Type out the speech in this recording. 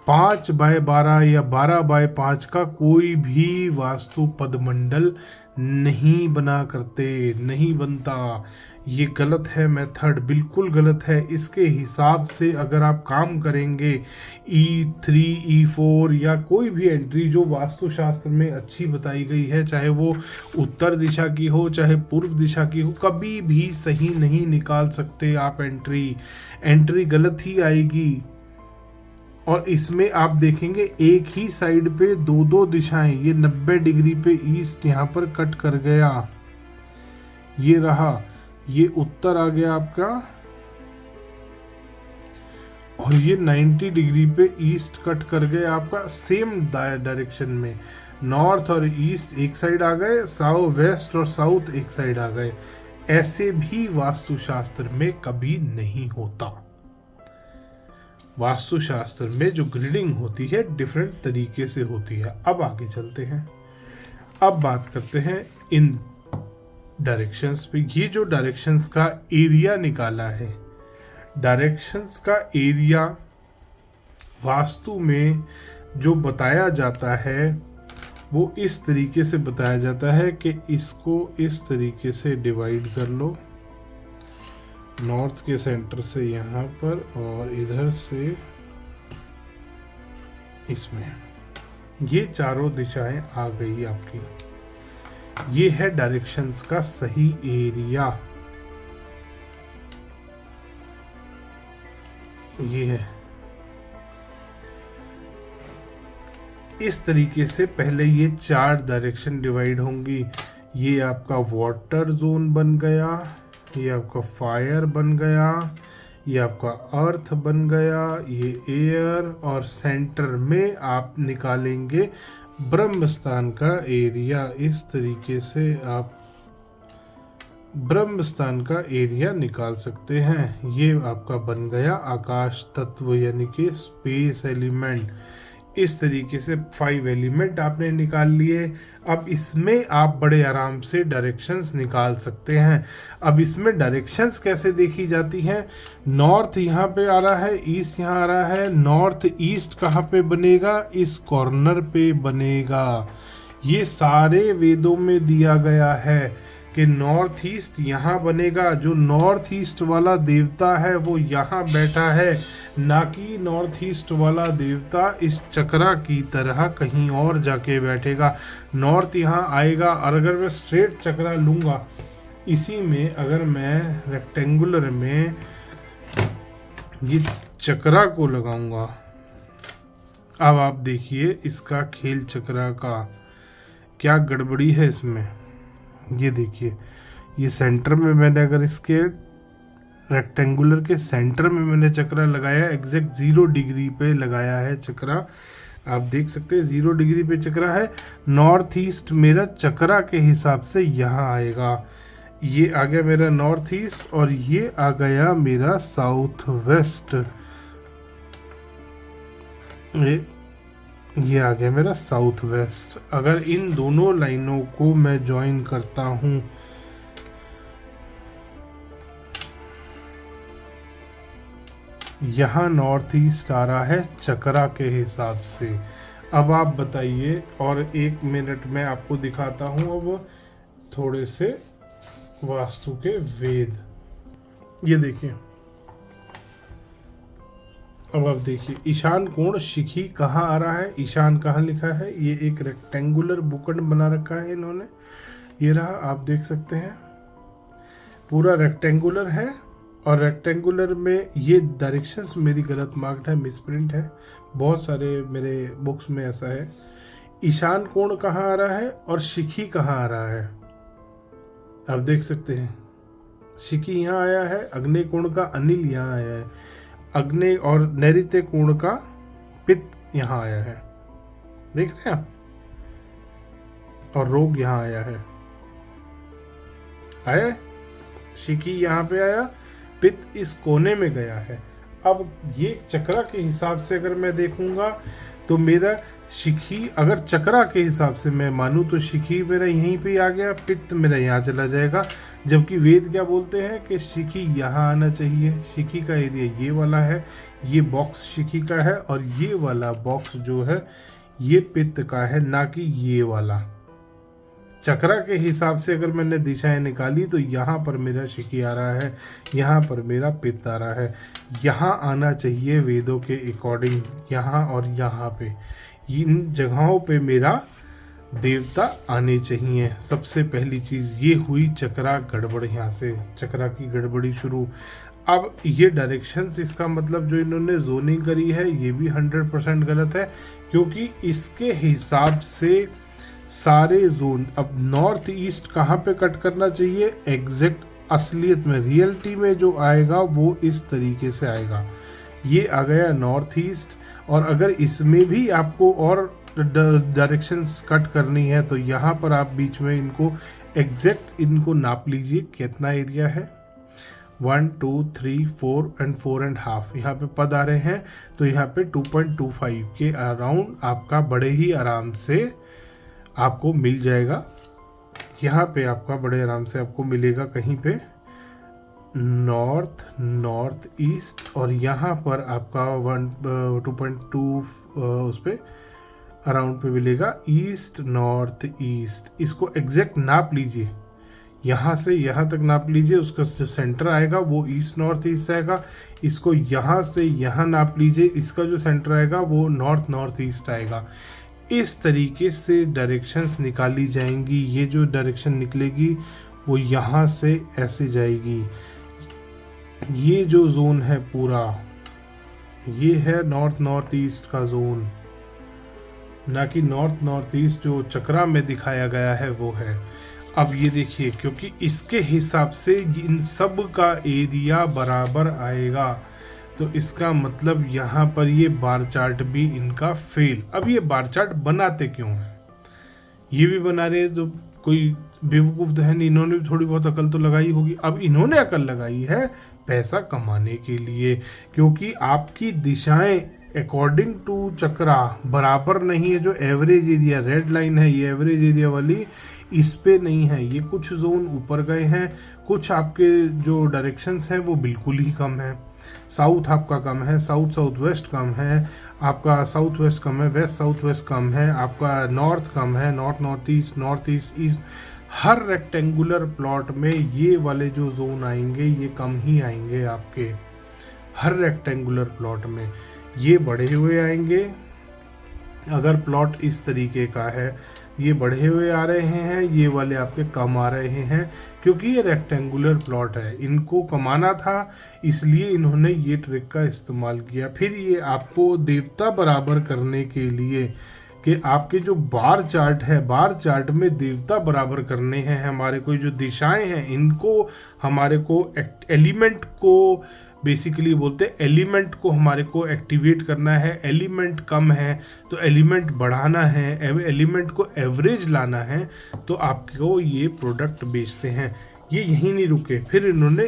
5x12 या 12x5 का कोई भी वास्तु पदमंडल नहीं बना करते, नहीं बनता। ये गलत है मेथड, बिल्कुल गलत है। इसके हिसाब से अगर आप काम करेंगे E3 E4 या कोई भी एंट्री जो वास्तुशास्त्र में अच्छी बताई गई है, चाहे वो उत्तर दिशा की हो चाहे पूर्व दिशा की हो, कभी भी सही नहीं निकाल सकते आप। एंट्री गलत ही आएगी। और इसमें आप देखेंगे एक ही साइड पे दो दो दिशाएं, ये 90 डिग्री पे ईस्ट यहाँ पर कट कर गया, ये रहा, ये उत्तर आ गया आपका, और ये 90 डिग्री पे ईस्ट कट कर गए आपका सेम डायरेक्शन में। नॉर्थ और ईस्ट एक साइड आ गए, वेस्ट और साउथ एक साइड आ गए। ऐसे भी वास्तुशास्त्र में कभी नहीं होता। वास्तुशास्त्र में जो ग्रिडिंग होती है डिफरेंट तरीके से होती है। अब आगे चलते हैं, अब बात करते हैं इन डायरेक्शंस पे। ये जो डायरेक्शंस का एरिया निकाला है, डायरेक्शंस का एरिया वास्तु में जो बताया जाता है वो इस तरीके से बताया जाता है कि इसको इस तरीके से डिवाइड कर लो, नॉर्थ के सेंटर से यहाँ पर और इधर से इसमें, ये चारों दिशाएं आ गई आपकी। ये है डायरेक्शंस का सही एरिया, ये है। इस तरीके से पहले ये 4 डायरेक्शन डिवाइड होंगी। ये आपका वाटर जोन बन गया, ये आपका फायर बन गया, ये आपका अर्थ बन गया, ये एयर, और सेंटर में आप निकालेंगे ब्रह्मस्थान का एरिया। इस तरीके से आप ब्रह्मस्थान का एरिया निकाल सकते हैं। ये आपका बन गया आकाश तत्व यानी कि स्पेस एलिमेंट। इस तरीके से 5 एलिमेंट आपने निकाल लिए। अब इसमें आप बड़े आराम से डायरेक्शंस निकाल सकते हैं। अब इसमें डायरेक्शंस कैसे देखी जाती हैं? नॉर्थ यहाँ पे आ रहा है, ईस्ट यहाँ आ रहा है। नॉर्थ ईस्ट कहाँ पे बनेगा? इस कॉर्नर पे बनेगा। ये सारे वेदों में दिया गया है कि नॉर्थ ईस्ट यहाँ बनेगा। जो नॉर्थ ईस्ट वाला देवता है वो यहाँ बैठा है, ना कि नॉर्थ ईस्ट वाला देवता इस चक्रा की तरह कहीं और जाके बैठेगा। नॉर्थ यहाँ आएगा, और अगर मैं स्ट्रेट चक्रा लूँगा, इसी में अगर मैं रेक्टेंगुलर में ये चक्रा को लगाऊंगा, अब आप देखिए इसका खेल चक्रा का क्या गड़बड़ी है इसमें। ये देखिए, ये सेंटर में मैंने अगर इसके रेक्टेंगुलर के सेंटर में मैंने चक्रा लगाया, एग्जैक्ट 0 डिग्री पे लगाया है चक्रा। आप देख सकते हैं 0 डिग्री पे चक्रा है। नॉर्थ ईस्ट मेरा चक्रा के हिसाब से यहाँ आएगा। ये आ गया मेरा नॉर्थ ईस्ट, और ये आ गया मेरा साउथ वेस्ट। ये आ गया मेरा साउथ वेस्ट। अगर इन दोनों लाइनों को मैं ज्वाइन करता हूं, यहाँ नॉर्थ ईस्ट आ रहा है चक्रा के हिसाब से। अब आप बताइए, और 1 मिनट में आपको दिखाता हूं अब थोड़े से वास्तु के वेद। ये देखिए, अब आप देखिए ईशान कोण शिखी कहाँ आ रहा है, ईशान कहाँ लिखा है। ये एक रेक्टेंगुलर बुकंड बना रखा है इन्होंने, ये रहा, आप देख सकते हैं पूरा रेक्टेंगुलर है। और रेक्टेंगुलर में ये डायरेक्शंस मेरी गलत मार्क्ड है, मिसप्रिंट है, बहुत सारे मेरे बुक्स में ऐसा है। ईशान कोण कहाँ आ रहा है और शिखी कहाँ आ रहा है, आप देख सकते हैं। शिखी यहाँ आया है, अग्नि कोण का अनिल यहाँ आया है, अग्नि और नैऋत्य कोण का पित्त यहाँ आया है, देख रहे हैं आप, और रोग यहाँ आया है, शिखी यहाँ पे आया, पित्त इस कोने में गया है। अब ये चक्रा के हिसाब से अगर मैं देखूंगा तो मेरा शिखी अगर चक्रा के हिसाब से मैं मानूं तो शिखी मेरा यहीं पे आ गया, पित्त मेरा यहाँ चला जाएगा, जबकि वेद क्या बोलते हैं कि शिखी यहाँ आना चाहिए। शिखी का एरिया ये वाला है, ये बॉक्स शिखी का है, और ये वाला बॉक्स जो है ये पित्त का है, ना कि ये वाला। चक्रा के हिसाब से अगर मैंने दिशाएं निकाली तो यहाँ पर मेरा शिखी आ रहा है, यहाँ पर मेरा पित्त आ रहा है। यहाँ आना चाहिए वेदों के अकॉर्डिंग, यहाँ और यहाँ पे, इन जगहों पे मेरा देवता आने चाहिए। सबसे पहली चीज़ ये हुई चक्रा गड़बड़, यहाँ से चक्रा की गड़बड़ी शुरू। अब ये डायरेक्शंस, इसका मतलब जो इन्होंने जोनिंग करी है ये भी 100% गलत है, क्योंकि इसके हिसाब से सारे जोन, अब नॉर्थ ईस्ट कहाँ पे कट करना चाहिए, एग्जैक्ट असलियत में रियलिटी में जो आएगा वो इस तरीके से आएगा। ये आ गया नॉर्थ ईस्ट, और अगर इसमें भी आपको और डायरेक्शंस कट करनी है तो यहाँ पर आप बीच में इनको एग्जैक्ट इनको नाप लीजिए कितना एरिया है। 1 2 3 4 एंड 4.5 यहाँ पे पद आ रहे हैं, तो यहाँ पे 2.25 के अराउंड आपका बड़े ही आराम से आपको मिल जाएगा। यहाँ पे आपका बड़े आराम से आपको मिलेगा कहीं पे नॉर्थ ईस्ट, और यहाँ पर आपका 2.2 उस पर अराउंड पे मिलेगा ईस्ट नॉर्थ ईस्ट। इसको एग्जैक्ट नाप लीजिए, यहाँ से यहाँ तक नाप लीजिए, उसका जो सेंटर आएगा वो ईस्ट नॉर्थ ईस्ट आएगा। इसको यहाँ से यहाँ नाप लीजिए, इसका जो सेंटर आएगा वो नॉर्थ ईस्ट आएगा। इस तरीके से डायरेक्शंस निकाली जाएंगी। ये जो डायरेक्शन निकलेगी वो यहाँ से ऐसे जाएगी। ये जो जोन है पूरा, ये है नॉर्थ ईस्ट का जोन, ना कि नॉर्थ ईस्ट जो चक्रा में दिखाया गया है वो है। अब ये देखिए, क्योंकि इसके हिसाब से इन सब का एरिया बराबर आएगा, तो इसका मतलब यहाँ पर ये बार चार्ट भी इनका फेल। अब ये बार चार्ट बनाते क्यों हैं? ये भी बना रहे तो कोई बेवकूफ़ तो है नहीं, इन्होंने भी थोड़ी बहुत अकल तो लगाई होगी। अब इन्होंने अकल लगाई है पैसा कमाने के लिए, क्योंकि आपकी दिशाएं अकॉर्डिंग टू चक्रा बराबर नहीं है। जो एवरेज एरिया रेड लाइन है, ये एवरेज एरिया वाली इस पे नहीं है। ये कुछ जोन ऊपर गए हैं, कुछ आपके जो डायरेक्शंस हैं वो बिल्कुल ही कम है। साउथ आपका कम है, साउथ वेस्ट कम है, आपका साउथ वेस्ट कम है, वेस्ट साउथ वेस्ट कम है, आपका नॉर्थ कम है, नॉर्थ ईस्ट। हर रेक्टेंगुलर प्लॉट में ये वाले जो जोन आएंगे ये कम ही आएंगे आपके। हर रेक्टेंगुलर प्लॉट में ये बढ़े हुए आएंगे। अगर प्लॉट इस तरीके का है, ये बढ़े हुए आ रहे हैं, ये वाले आपके कम आ रहे हैं, क्योंकि ये रेक्टेंगुलर प्लॉट है। इनको कमाना था, इसलिए इन्होंने ये ट्रिक का इस्तेमाल किया। फिर ये आपको देवता बराबर करने के लिए कि आपके जो बार चार्ट है, बार चार्ट में देवता बराबर करने हैं हमारे को, जो दिशाएं हैं इनको हमारे को एलिमेंट को बेसिकली बोलते हैं, एलिमेंट को हमारे को एक्टिवेट करना है। एलिमेंट कम है तो एलिमेंट बढ़ाना है, एलिमेंट को एवरेज लाना है, तो आपको ये प्रोडक्ट बेचते हैं। ये यहीं नहीं रुके, फिर इन्होंने